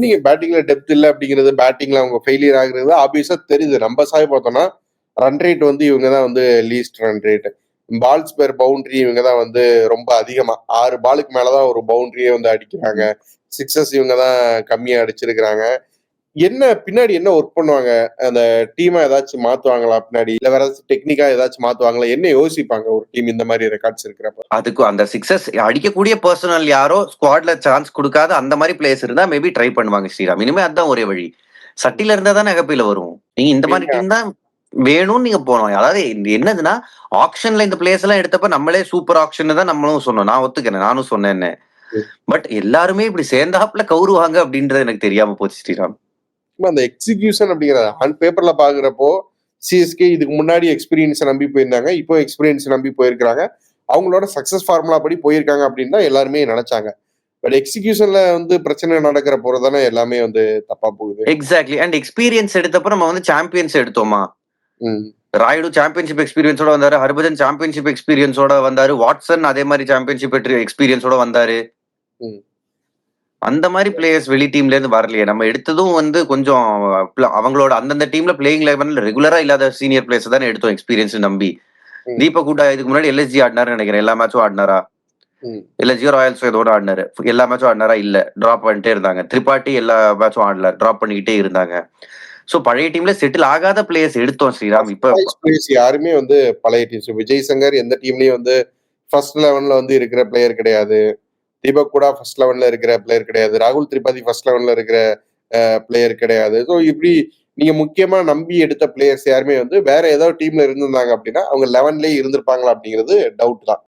நீங்க பேட்டிங்ல டெப்த் இல்ல அப்படிங்கிறது, பேட்டிங்ல அவங்க ஃபெயிலியர் ஆகுறது ஆப்வியஸா தெரியுது. நம்ம சாய் பார்த்தோம்னா, ரன் ரேட் வந்து இவங்க தான் வந்து least run rate. Balls per boundary இவங்க தான் வந்து ரொம்ப அதிகமா 6 பாலுக்கு மேல தான் ஒரு பவுண்டரியே வந்து அடிக்கிறாங்க. சிக்ஸஸ் இவங்க தான் கம்மியா அடிச்சிருக்கிறாங்க. என்ன பின்னாடி என்ன ஒர்க் பண்ணுவாங்க? அந்த டீம ஏதாச்சும் மாத்துவாங்களா பின்னாடி? இல்ல வேற ஏதாச்சும் டெக்னிக்கா ஏதாச்சும் மாத்துவாங்களா? என்ன யோசிப்பாங்க ஒரு டீம் இந்த மாரி ரெக்கார்ட்ஸ் இருக்கிறப்ப? அதுக்கு அந்த சிக்ஸஸ் அடிக்கக்கூடிய பெர்சனல் யாரோ ஸ்குவாட்ல சான்ஸ் குடுக்காத அந்த மாரி பிளேயர்ஸ் இருந்தா மேபி ட்ரை பண்ணுவாங்க ஸ்ரீராம். இனிமே அதான் ஒரே வழி. சட்டில இருந்தா தானே அகப்பையில வரும். நீங்க இந்த மாரி டீம் தான் வேணும்னு நீங்க போனோம். அதாவது என்னதுன்னா, ஆக்ஷன்ல இந்த பிளேயர்ஸ் எல்லாம் எடுத்தப்ப நம்மளே சூப்பர் ஆக்ஷன்னு தான் நம்மளும் சொன்னோம். நான் ஒத்துக்கிறேன். நானும் சொன்னேன்னு. பட் எல்லாருமே இப்படி சேர்ந்தாப்ல கவுருவாங்க அப்படின்றது எனக்கு தெரியாம போச்சு ஸ்ரீராம். அந்த எக்ஸிகியூஷன் அப்படிங்கிறது ஆன் பேப்பர்ல பாக்குறப்போ சிஎஸ்கே இதுக்கு முன்னாடி எக்ஸ்பீரியன்ஸை நம்பி போயிருந்தாங்க. இப்போ எக்ஸ்பீரியன்ஸ் நம்பி போயிருக்காங்க. அவங்களோட சக்சஸ் ஃபார்முலா படி போயிருக்காங்க அப்படின்னு தான் எல்லாருமே நினைச்சாங்க. பட் எக்ஸிகியூஷன்ல வந்து பிரச்சனை நடக்கிற போறதானே எல்லாமே வந்து தப்பா போகுது. எக்ஸாக்ட்லி. அண்ட் எக்ஸ்பீரியன்ஸ் எடுத்தப்ப நம்ம வந்து சாம்பியன்ஸ் எடுத்தோமா? ம். ராயுடு சாம்பியன்ஷிப் எக்ஸ்பீரியன்ஸோட வந்தாரு. ஹர்பஜன் சாம்பியன்ஷிப் எக்ஸ்பீரியன்ஸோட வந்தாரு. வாட்சன் அதே மாதிரி சாம்பியன்ஷிப் எக்ஸ்பீரியன்ஸோட வந்தாரு. ம். அந்த மாதிரி பிளேயர்ஸ் வெளி டீம்ல இருந்து வரலையே. நம்ம எடுத்ததும் வந்து கொஞ்சம் அவங்களோட அந்தந்த டீம்ல பிளேயிங் லெவன்ல ரெகுலரா இல்லாத சீனியர் பிளேயர்ஸ் தானே எடுத்தோம் எக்ஸ்பீரியன்ஸ் நம்பி. தீபக் கூட்டா இதுக்கு முன்னாடி எல்எஸ்ஜி ஆடினாரு நினைக்கிறேன். எல்லா மேட்சும் ஆடினாரா? எல்எஸ்ஜியோ ராயல்ஸ் ஏதோட ஆடினாரு. எல்லா மேட்சும் ஆடினாரா? இல்ல. டிராப் பண்ணிட்டே இருந்தாங்க. திரிபாட்டி எல்லா மேட்சும் ஆடல. டிராப் பண்ணிக்கிட்டே இருந்தாங்க. சோ பழைய டீம்ல செட்டில் ஆகாத பிளேயர்ஸ் எடுத்தோம் ஸ்ரீராம். இப்ப யாருமே வந்து பழைய டீம்ஸ் விஜய் சங்கர் எந்த டீம்லயும் வந்து ஃபர்ஸ்ட் 11ல வந்து இருக்கிற பிளேயர் கிடையாது. தீபக் கூட ஃபர்ஸ்ட் 11ல இருக்கிற பிளேயர் கிடையாது. ராகுல் திரிபாதி ஃபர்ஸ்ட் 11ல இருக்கிற பிளேயர் கிடையாது. ஸோ இப்படி நீங்க முக்கியமா நம்பி எடுத்த பிளேயர்ஸ் யாருமே வந்து வேற ஏதாவது டீம்ல இருந்திருந்தாங்க அப்படின்னா அவங்க 11லயே இருந்திருப்பாங்களா அப்படிங்கிறது டவுட் தான்.